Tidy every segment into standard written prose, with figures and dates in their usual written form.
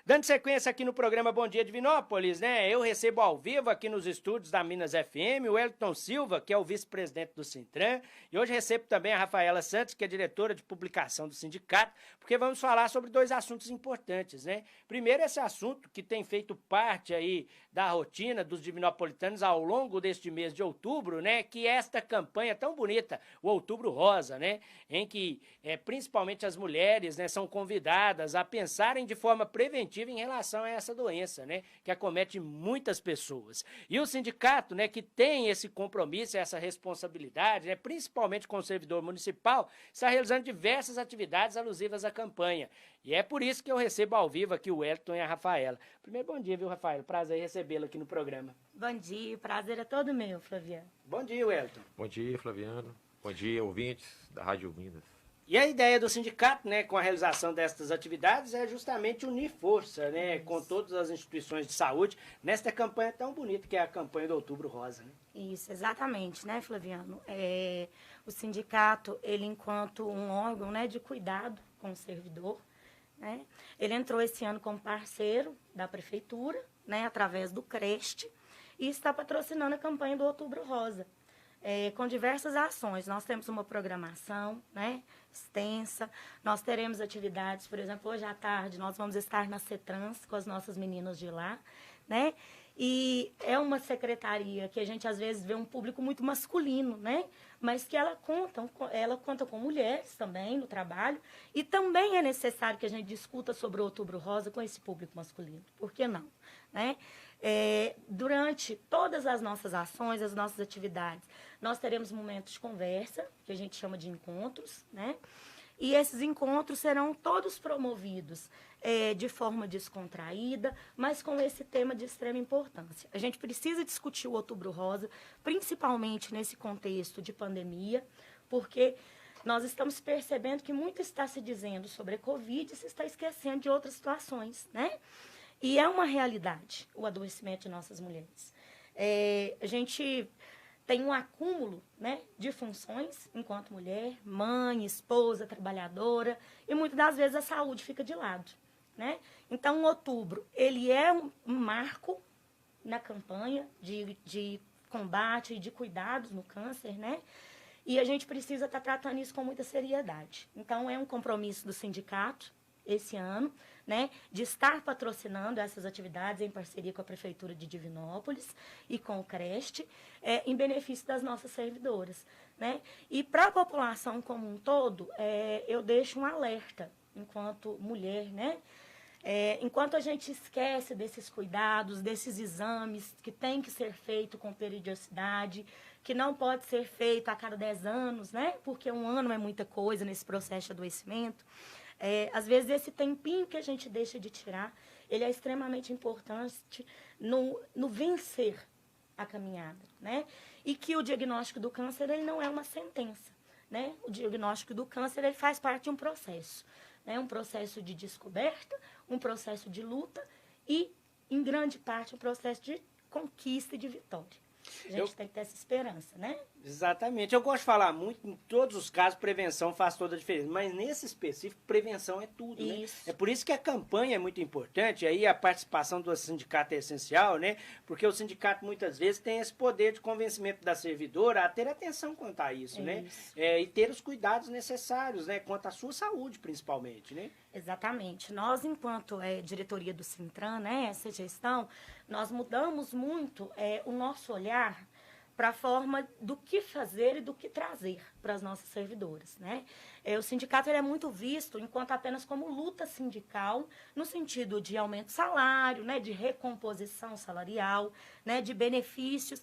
Dando sequência aqui no programa Bom Dia Divinópolis, né? Eu recebo ao vivo aqui nos estúdios da Minas FM o Wellington Silva, que é o vice-presidente do Sintran, e hoje recebo também a Rafaela Santos, que é diretora de publicação do sindicato, porque vamos falar sobre dois assuntos importantes, né? Primeiro, esse assunto que tem feito parte aí da rotina dos divinopolitanos ao longo deste mês de outubro, né? Que é esta campanha tão bonita, o Outubro Rosa, né? Em que principalmente as mulheres, né, são convidadas a pensarem de forma preventiva em relação a essa doença, né, que acomete muitas pessoas. E o sindicato, né, que tem esse compromisso, essa responsabilidade, né, principalmente com o servidor municipal, está realizando diversas atividades alusivas à campanha. E é por isso que eu recebo ao vivo aqui o Wellington e a Rafaela. Primeiro, bom dia, viu, Rafaela? Prazer em recebê-la aqui no programa. Bom dia, o prazer é todo meu, Flaviano. Bom dia, Wellington. Bom dia, Flaviano. Bom dia, ouvintes da Rádio Minas. E a ideia do sindicato, né, com a realização destas atividades é justamente unir força, né, com todas as instituições de saúde nesta campanha tão bonita que é a campanha do Outubro Rosa, né? Isso, exatamente, né, Flaviano? O sindicato, ele enquanto um órgão, né, de cuidado com o servidor, né, ele entrou esse ano como parceiro da prefeitura, né, através do CREST, e está patrocinando a campanha do Outubro Rosa. Com diversas ações. Nós temos uma programação, né, extensa, nós teremos atividades, por exemplo, hoje à tarde nós vamos estar na CETRANS com as nossas meninas de lá, né, e é uma secretaria que a gente às vezes vê um público muito masculino, né, mas que ela conta com mulheres também no trabalho, e também é necessário que a gente discuta sobre o Outubro Rosa com esse público masculino, por que não, né? Durante todas as nossas ações, as nossas atividades, nós teremos momentos de conversa, que a gente chama de encontros, né? E esses encontros serão todos promovidos de forma descontraída, mas com esse tema de extrema importância. A gente precisa discutir o Outubro Rosa, principalmente nesse contexto de pandemia, porque nós estamos percebendo que muito está se dizendo sobre a Covid e se está esquecendo de outras situações, né? E é uma realidade o adoecimento de nossas mulheres. A gente tem um acúmulo, né, de funções enquanto mulher, mãe, esposa, trabalhadora, e muitas das vezes a saúde fica de lado, né? Então, o outubro, ele é um marco na campanha de combate e de cuidados no câncer, né? E a gente precisa estar tratando isso com muita seriedade. Então, é um compromisso do sindicato, esse ano, né, de estar patrocinando essas atividades em parceria com a Prefeitura de Divinópolis e com o CREST, em benefício das nossas servidoras, né? E para a população como um todo, eu deixo um alerta, enquanto mulher, né? Enquanto a gente esquece desses cuidados, desses exames que tem que ser feito com periodicidade, que não pode ser feito a cada 10 anos, né? Porque um ano é muita coisa nesse processo de adoecimento. Às vezes esse tempinho que a gente deixa de tirar, ele é extremamente importante no vencer a caminhada, né? E que o diagnóstico do câncer, ele não é uma sentença, né? O diagnóstico do câncer, ele faz parte de um processo, né? Um processo de descoberta, um processo de luta e, em grande parte, um processo de conquista e de vitória. A gente tem que ter essa esperança, né? Exatamente. Eu gosto de falar muito, em todos os casos, prevenção faz toda a diferença. Mas nesse específico, prevenção é tudo, né? É por isso que a campanha é muito importante, aí a participação do sindicato é essencial, né? Porque o sindicato, muitas vezes, tem esse poder de convencimento da servidora a ter atenção quanto a isso, né? E ter os cuidados necessários, né? Quanto à sua saúde, principalmente, né? Exatamente. Nós, enquanto diretoria do Sintran, né, essa gestão, nós mudamos muito o nosso olhar para a forma do que fazer e do que trazer para as nossas servidoras, né? O sindicato ele é muito visto enquanto apenas como luta sindical, no sentido de aumento de salário, né, de recomposição salarial, né, de benefícios.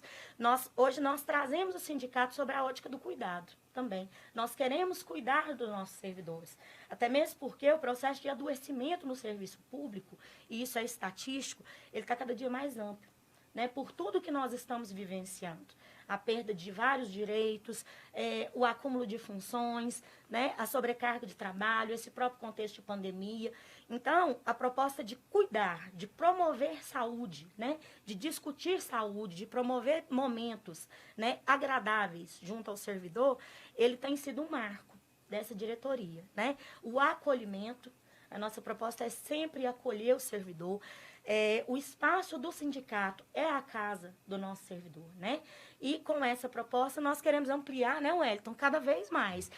Hoje nós trazemos o sindicato sobre a ótica do cuidado também. Nós queremos cuidar dos nossos servidores, até mesmo porque o processo de adoecimento no serviço público, e isso é estatístico, ele está cada dia mais amplo, né, por tudo que nós estamos vivenciando. A perda de vários direitos, o acúmulo de funções, né, a sobrecarga de trabalho, esse próprio contexto de pandemia. Então, a proposta de cuidar, de promover saúde, né, de discutir saúde, de promover momentos, né, agradáveis junto ao servidor, ele tem sido um marco dessa diretoria, né? O acolhimento, A nossa proposta é sempre acolher o servidor. O espaço do sindicato é a casa do nosso servidor, né? E com essa proposta nós queremos ampliar, né, Wellington, cada vez mais.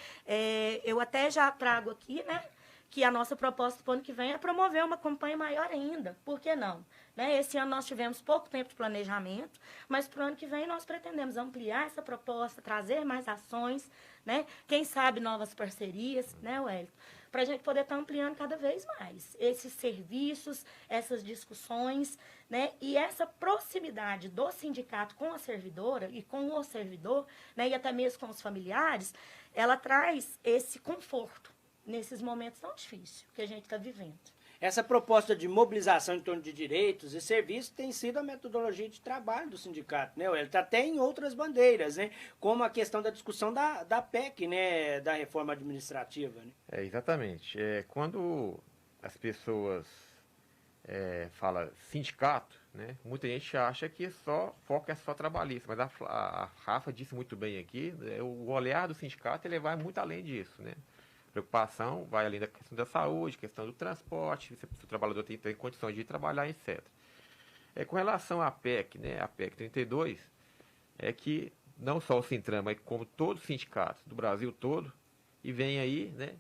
Eu até já trago aqui, né, que a nossa proposta para o ano que vem é promover uma campanha maior ainda. Por que não? Né? Esse ano nós tivemos pouco tempo de planejamento, mas para o ano que vem nós pretendemos ampliar essa proposta, trazer mais ações, né? Quem sabe novas parcerias, né, Wellington? Para a gente poder estar ampliando cada vez mais esses serviços, essas discussões, né? E essa proximidade do sindicato com a servidora e com o servidor, né? E até mesmo com os familiares, ela traz esse conforto nesses momentos tão difíceis que a gente está vivendo. Essa proposta de mobilização em torno de direitos e serviços tem sido a metodologia de trabalho do sindicato, né? Ele está até em outras bandeiras, né? Como a questão da discussão da PEC, né? Da reforma administrativa, né? Exatamente. Quando as pessoas falam sindicato, né? Muita gente acha que foco é só trabalhista, mas a Rafa disse muito bem aqui, o olhar do sindicato ele vai muito além disso, né? Preocupação vai além da questão da saúde, questão do transporte, se o trabalhador tem condições de trabalhar, etc. Com relação à PEC, né, a PEC 32, é que não só o Sintram, mas como todos os sindicatos do Brasil todo, e vem aí, né,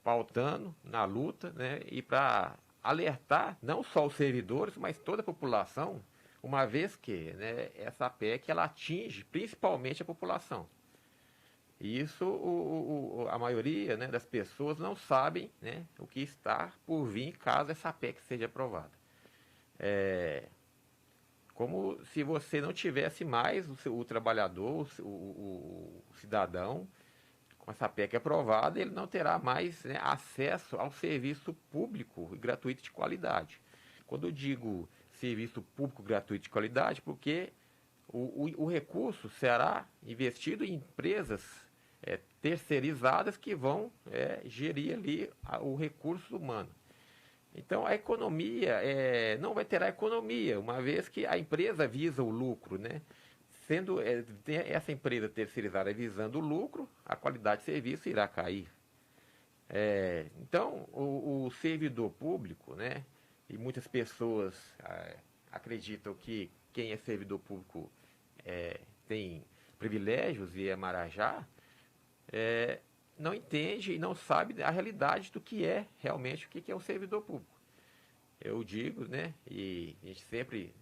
pautando na luta, né, e para alertar não só os servidores, mas toda a população, uma vez que, né, essa PEC ela atinge principalmente a população. E isso a maioria, né, das pessoas não sabem, né, o que está por vir caso essa PEC seja aprovada. Como se você não tivesse mais o trabalhador, o cidadão, com essa PEC aprovada, ele não terá mais, né, acesso ao serviço público e gratuito de qualidade. Quando eu digo serviço público gratuito de qualidade, porque o recurso será investido em empresas terceirizadas que vão gerir ali o recurso humano. Então, a economia não vai ter a economia, uma vez que a empresa visa o lucro, né? Sendo essa empresa terceirizada visando o lucro, a qualidade de serviço irá cair. Então, o servidor público, né? E muitas pessoas acreditam que quem é servidor público tem privilégios e é marajá, não entende e não sabe a realidade do que é realmente o que é um servidor público. Eu digo, né, e a gente sempre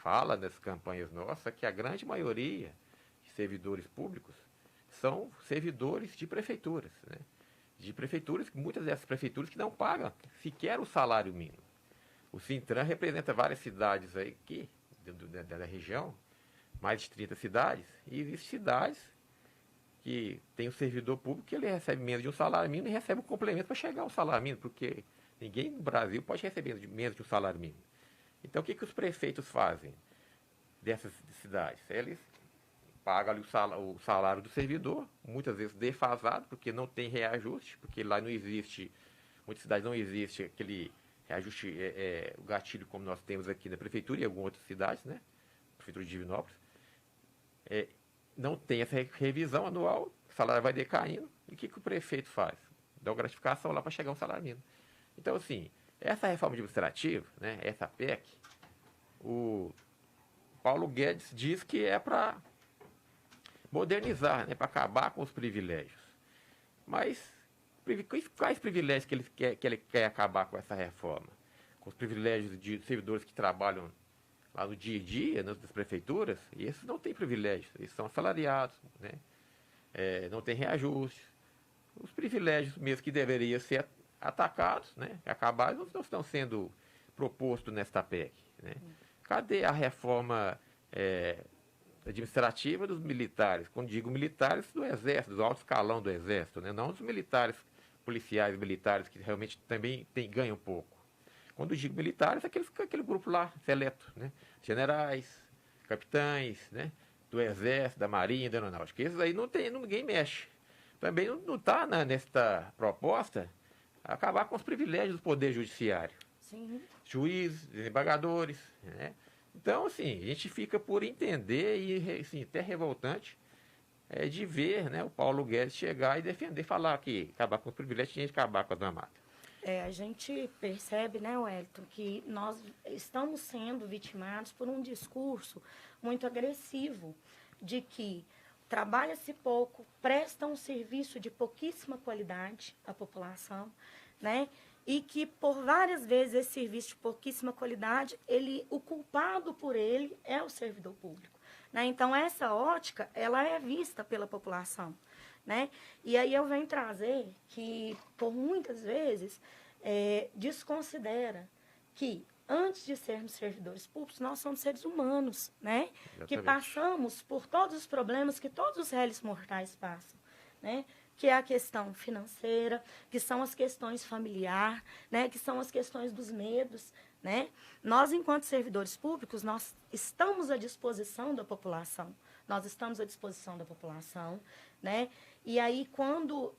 fala nas campanhas nossas que a grande maioria de servidores públicos são servidores de prefeituras, né? De prefeituras, muitas dessas prefeituras que não pagam sequer o salário mínimo. O Sintram representa várias cidades aí aqui, da região, mais de 30 cidades, e existem cidades que tem um servidor público que ele recebe menos de um salário mínimo e recebe um complemento para chegar ao salário mínimo, porque ninguém no Brasil pode receber menos de um salário mínimo. Então, o que os prefeitos fazem dessas cidades? Eles pagam ali o salário do servidor, muitas vezes defasado, porque não tem reajuste, porque lá não existe, muitas cidades não existe aquele reajuste, o gatilho como nós temos aqui na prefeitura e em algumas outras cidades, né? Prefeitura de Divinópolis. Não tem essa revisão anual, o salário vai decaindo, e o que o prefeito faz? Dá uma gratificação lá para chegar um salário mínimo. Então, assim, essa reforma administrativa, né, essa PEC, o Paulo Guedes diz que é para modernizar, né, para acabar com os privilégios. Mas quais privilégios que ele quer acabar com essa reforma? Com os privilégios de servidores que trabalham lá no dia a dia, nas prefeituras, e esses não têm privilégios, eles são assalariados, né? Não tem reajuste. Os privilégios mesmo que deveriam ser atacados, né, acabados, não estão sendo propostos nesta PEC, né? Cadê a reforma administrativa dos militares? Quando digo militares, do Exército, do alto escalão do Exército, né? Não dos militares policiais, militares que realmente também ganham pouco. Quando digo militares, aquele grupo lá, seleto, né? Generais, capitães, né? Do Exército, da Marinha, da Aeronáutica. Esses aí ninguém mexe. Também não está nesta proposta acabar com os privilégios do Poder Judiciário. Sim. Juízes, desembargadores, né? Então, assim, a gente fica por entender e, assim, até revoltante de ver, né, o Paulo Guedes chegar e defender, falar que acabar com os privilégios tinha que acabar com as mamatas. a gente percebe, né, Wellington, que nós estamos sendo vitimados por um discurso muito agressivo de que trabalha-se pouco, presta um serviço de pouquíssima qualidade à população, né? E que por várias vezes esse serviço de pouquíssima qualidade, o culpado por ele é o servidor público, né? Então essa ótica, ela é vista pela população, né? E aí eu venho trazer que por muitas vezes desconsidera que antes de sermos servidores públicos, nós somos seres humanos, né? Exatamente. Que passamos por todos os problemas que todos os réis mortais passam, né? Que é a questão financeira, que são as questões familiares, né? Que são as questões dos medos, né? Nós, enquanto servidores públicos, nós estamos à disposição da população. Nós estamos à disposição da população, né? E aí, quando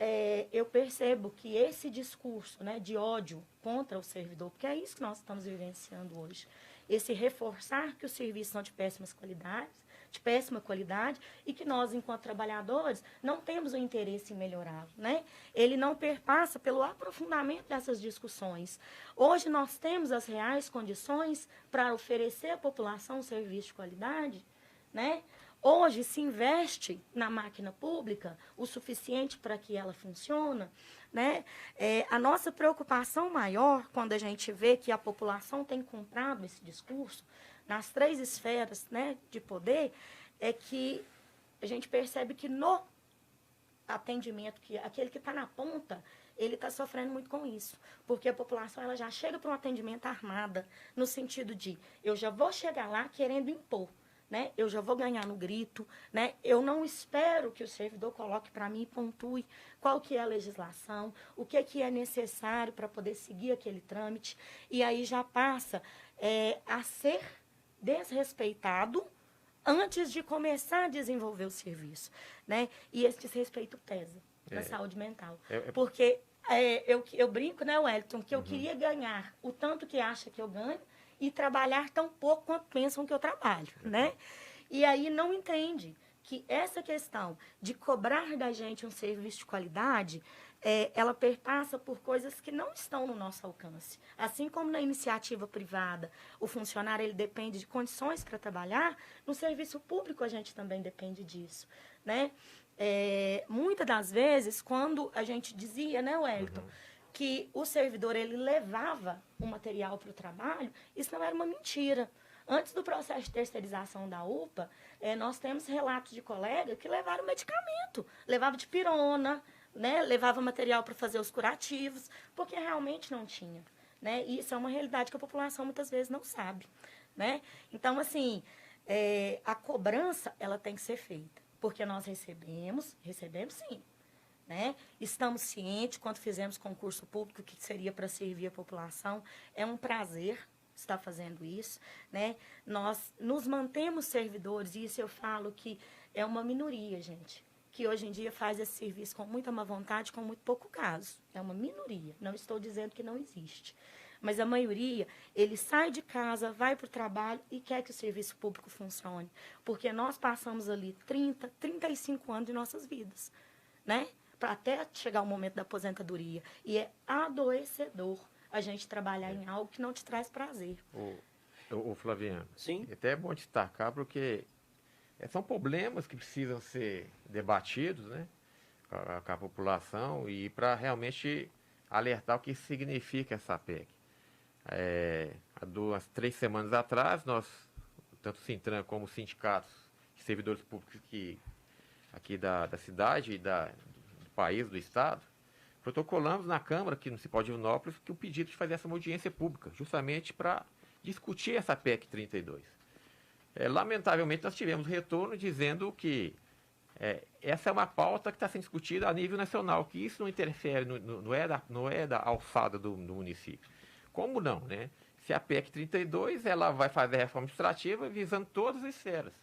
eu percebo que esse discurso, né, de ódio contra o servidor, porque é isso que nós estamos vivenciando hoje, esse reforçar que os serviços são de péssima qualidade e que nós, enquanto trabalhadores, não temos o interesse em melhorá-lo, né? Ele não perpassa pelo aprofundamento dessas discussões. Hoje nós temos as reais condições para oferecer à população um serviço de qualidade, né? Hoje se investe na máquina pública o suficiente para que ela funcione, né? A nossa preocupação maior, quando a gente vê que a população tem comprado esse discurso, nas 3 esferas, né, de poder, é que a gente percebe que no atendimento, que aquele que está na ponta, ele está sofrendo muito com isso. Porque a população ela já chega para um atendimento armada, no sentido de eu já vou chegar lá querendo impor. Né? Eu já vou ganhar no grito, né? Eu não espero que o servidor coloque para mim e pontue qual que é a legislação, o que é necessário para poder seguir aquele trâmite, e aí já passa a ser desrespeitado antes de começar a desenvolver o serviço, né? E esse desrespeito pesa na saúde mental, porque eu brinco, né, Wellington, que eu queria ganhar o tanto que acha que eu ganho, e trabalhar tão pouco quanto pensam que eu trabalho, né? E aí não entende que essa questão de cobrar da gente um serviço de qualidade, ela perpassa por coisas que não estão no nosso alcance. Assim como na iniciativa privada, o funcionário ele depende de condições para trabalhar, no serviço público a gente também depende disso, né? Muitas das vezes, quando a gente dizia, né, Wellington, que o servidor ele levava o material para o trabalho, isso não era uma mentira. Antes do processo de terceirização da UPA, nós temos relatos de colegas que levaram medicamento, levava de pirona, né, levava material para fazer os curativos, porque realmente não tinha, né? E isso é uma realidade que a população muitas vezes não sabe, né? Então, assim, a cobrança ela tem que ser feita, porque nós recebemos sim. Né? Estamos cientes, quando fizemos concurso público, que seria para servir a população. É um prazer estar fazendo isso. Né? Nós nos mantemos servidores, e isso eu falo que é uma minoria, gente, que hoje em dia faz esse serviço com muita má vontade, com muito pouco caso. É uma minoria, não estou dizendo que não existe. Mas a maioria, ele sai de casa, vai para o trabalho e quer que o serviço público funcione. Porque nós passamos ali 30, 35 anos de nossas vidas, né? Para até chegar o momento da aposentadoria. E é adoecedor a gente trabalhar em algo que não te traz prazer. O Flaviano, sim, até é bom destacar, porque são problemas que precisam ser debatidos, né, com a população, e para realmente alertar o que significa essa PEC. Há 3 semanas atrás, nós, tanto o Sintran como os sindicatos de servidores públicos aqui da cidade e do país, do Estado, protocolamos na Câmara, aqui no Municipal de Divinópolis, que o pedido de fazer essa audiência pública, justamente para discutir essa PEC 32. Lamentavelmente, nós tivemos retorno dizendo que essa é uma pauta que está sendo discutida a nível nacional, que isso não interfere, não é da alçada do município. Como não, né? Se a PEC 32, ela vai fazer a reforma administrativa visando todas as esferas,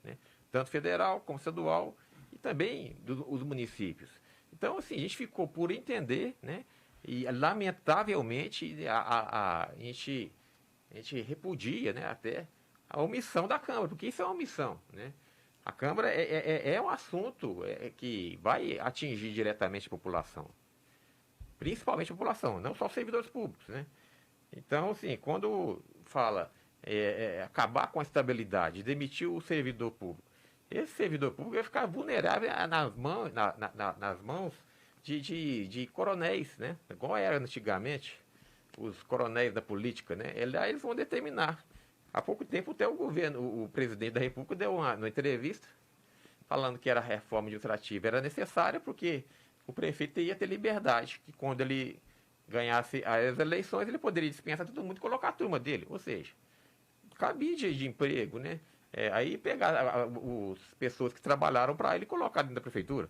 né? Tanto federal como estadual e também os municípios. Então, assim, a gente ficou por entender, né? E, lamentavelmente, a gente repudia, né, até a omissão da Câmara, porque isso é uma omissão, né? A Câmara é um assunto que vai atingir diretamente a população. principalmente a população, não só os servidores públicos, né? Então, assim, quando fala acabar com a estabilidade, demitir o servidor público, esse servidor público vai ficar vulnerável nas mãos de coronéis, né? Igual era antigamente, os coronéis da política, né? Eles vão determinar. Há pouco tempo até o presidente da República deu uma entrevista falando que a reforma administrativa era necessária porque o prefeito ia ter liberdade, que quando ele ganhasse as eleições, ele poderia dispensar todo mundo e colocar a turma dele. Ou seja, cabide de emprego, né? Aí pegar as pessoas que trabalharam para ele e colocar dentro da prefeitura.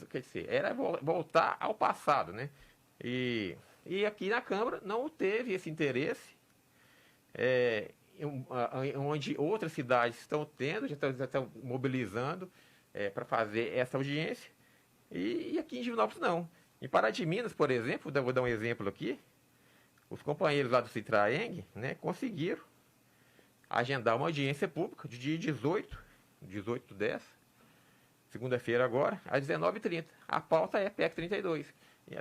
Quer dizer, era voltar ao passado, né? E aqui na Câmara não teve esse interesse, onde outras cidades estão tendo, já estão mobilizando para fazer essa audiência, e aqui em Divinópolis não. Em Pará de Minas, por exemplo, vou dar um exemplo aqui, os companheiros lá do Citraeng, né, conseguiram agendar uma audiência pública de dia 18/10, segunda-feira agora, às 19h30. A pauta é PEC 32.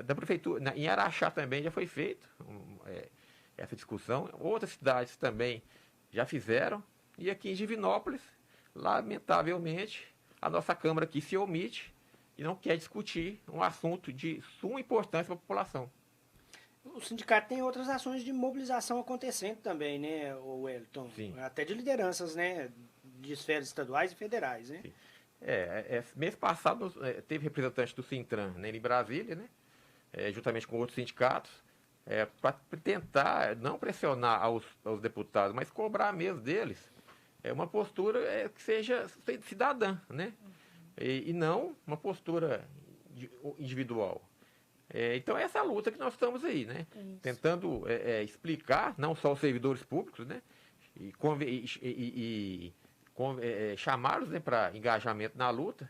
Da prefeitura, em Araxá também já foi feito essa discussão. Outras cidades também já fizeram. E aqui em Divinópolis, lamentavelmente, a nossa Câmara aqui se omite e não quer discutir um assunto de suma importância para a população. O sindicato tem outras ações de mobilização acontecendo também, né, Wellington? Sim. Até de lideranças, né, de esferas estaduais e federais, né? Sim. Mês passado teve representante do Sintran, né, em Brasília, né, juntamente com outros sindicatos, para tentar não pressionar aos deputados, mas cobrar mesmo deles uma postura que seja cidadã, né? E não uma postura individual. Então, essa é a luta que nós estamos aí, né? Isso. Tentando explicar, não só os servidores públicos, né? E chamá-los, né, para engajamento na luta,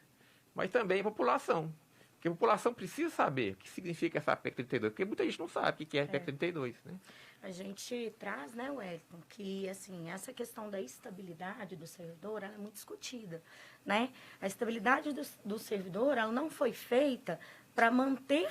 mas também a população. Porque a população precisa saber o que significa essa PEC 32, porque muita gente não sabe o que é a PEC 32, né? A gente traz, né, Wellington, que assim, essa questão da estabilidade do servidor ela é muito discutida, né? A estabilidade do servidor ela não foi feita para manter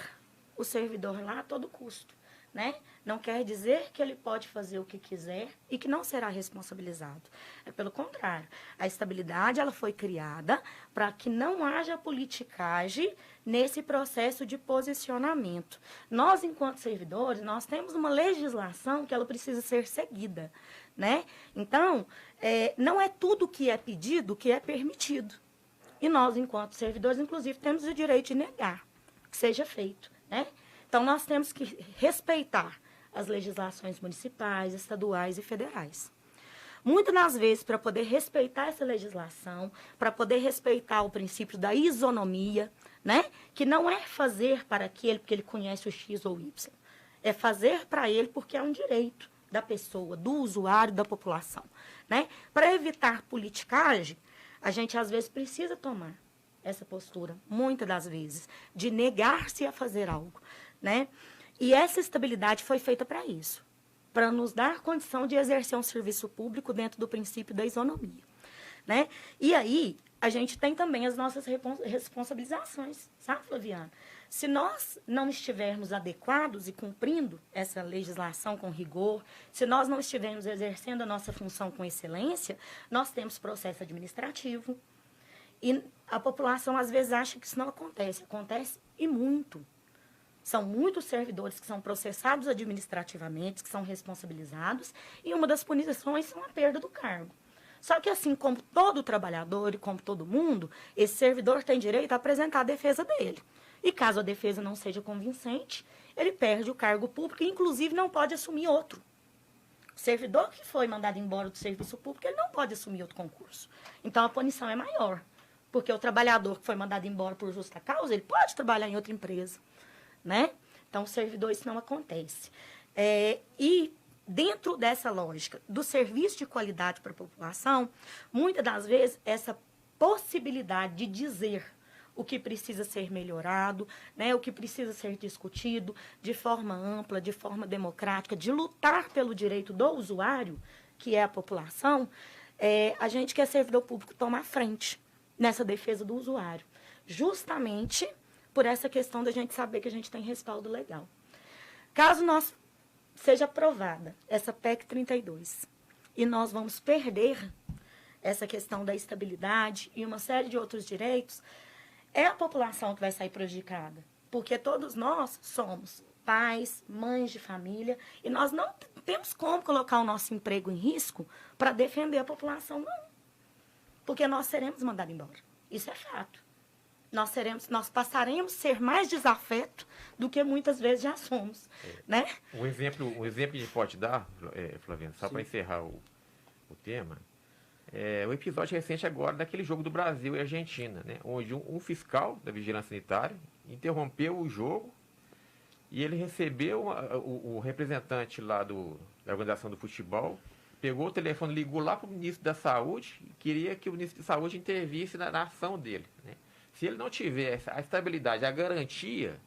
o servidor lá a todo custo, né? Não quer dizer que ele pode fazer o que quiser e que não será responsabilizado. É pelo contrário. A estabilidade ela foi criada para que não haja politicagem nesse processo de posicionamento. Nós, enquanto servidores, nós temos uma legislação que ela precisa ser seguida, né? Então, não é tudo que é pedido que é permitido. E nós, enquanto servidores, inclusive, temos o direito de negar que seja feito, né? Então, nós temos que respeitar as legislações municipais, estaduais e federais. Muitas das vezes, para poder respeitar essa legislação, para poder respeitar o princípio da isonomia, né? Que não é fazer para aquele porque ele conhece o X ou Y. É fazer para ele porque é um direito da pessoa, do usuário, da população, né? Para evitar politicagem, a gente, às vezes, precisa tomar essa postura, muitas das vezes, de negar-se a fazer algo, né? E essa estabilidade foi feita para isso, para nos dar condição de exercer um serviço público dentro do princípio da isonomia, né? E aí, a gente tem também as nossas responsabilizações, sabe, Flaviana? Se nós não estivermos adequados e cumprindo essa legislação com rigor, se nós não estivermos exercendo a nossa função com excelência, nós temos processo administrativo. E a população, às vezes, acha que isso não acontece. Acontece e muito. São muitos servidores que são processados administrativamente, que são responsabilizados, e uma das punições são a perda do cargo. Só que, assim como todo trabalhador e como todo mundo, esse servidor tem direito a apresentar a defesa dele. E caso a defesa não seja convincente, ele perde o cargo público e, inclusive, não pode assumir outro. O servidor que foi mandado embora do serviço público, ele não pode assumir outro concurso. Então, a punição é maior. Porque o trabalhador que foi mandado embora por justa causa, ele pode trabalhar em outra empresa, né? Então, o servidor, isso não acontece. E dentro dessa lógica do serviço de qualidade para a população, muitas das vezes, essa possibilidade de dizer o que precisa ser melhorado, né, o que precisa ser discutido de forma ampla, de forma democrática, de lutar pelo direito do usuário, que é a população, a gente que é servidor público toma a frente nessa defesa do usuário, justamente por essa questão da gente saber que a gente tem respaldo legal. Caso seja aprovada essa PEC 32 e nós vamos perder essa questão da estabilidade e uma série de outros direitos, é a população que vai sair prejudicada. Porque todos nós somos pais, mães de família, e nós não temos como colocar o nosso emprego em risco para defender a população, não. Porque nós seremos mandados embora. Isso é fato. Nós passaremos a ser mais desafeto do que muitas vezes já somos. Né? Um exemplo que a gente pode dar, Flaviano, só para encerrar o tema, o episódio recente agora daquele jogo do Brasil e Argentina, né? Onde um fiscal da Vigilância Sanitária interrompeu o jogo e ele recebeu o representante lá da organização do futebol, pegou o telefone, ligou lá para o ministro da Saúde e queria que o ministro da Saúde intervisse na ação dele, né? Se ele não tivesse a estabilidade, a garantia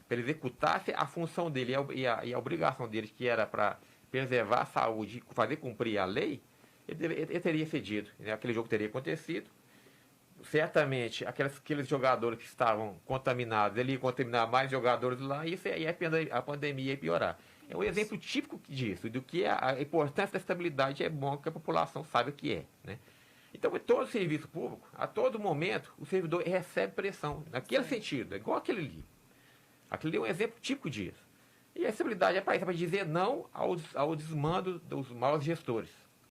para ele executar a função dele e a obrigação dele, que era para preservar a saúde e fazer cumprir a lei, ele teria cedido, né? Aquele jogo teria acontecido. Certamente, aqueles jogadores que estavam contaminados, ele ia contaminar mais jogadores lá e a pandemia ia piorar. É um exemplo típico disso, do que a importância da estabilidade é bom que a população saiba o que é, né? Então, em todo serviço público, a todo momento, o servidor recebe pressão, naquele sentido, é igual aquele ali. Aquele ali é um exemplo típico disso. E a estabilidade é para isso, é para dizer não ao desmando dos maus gestores.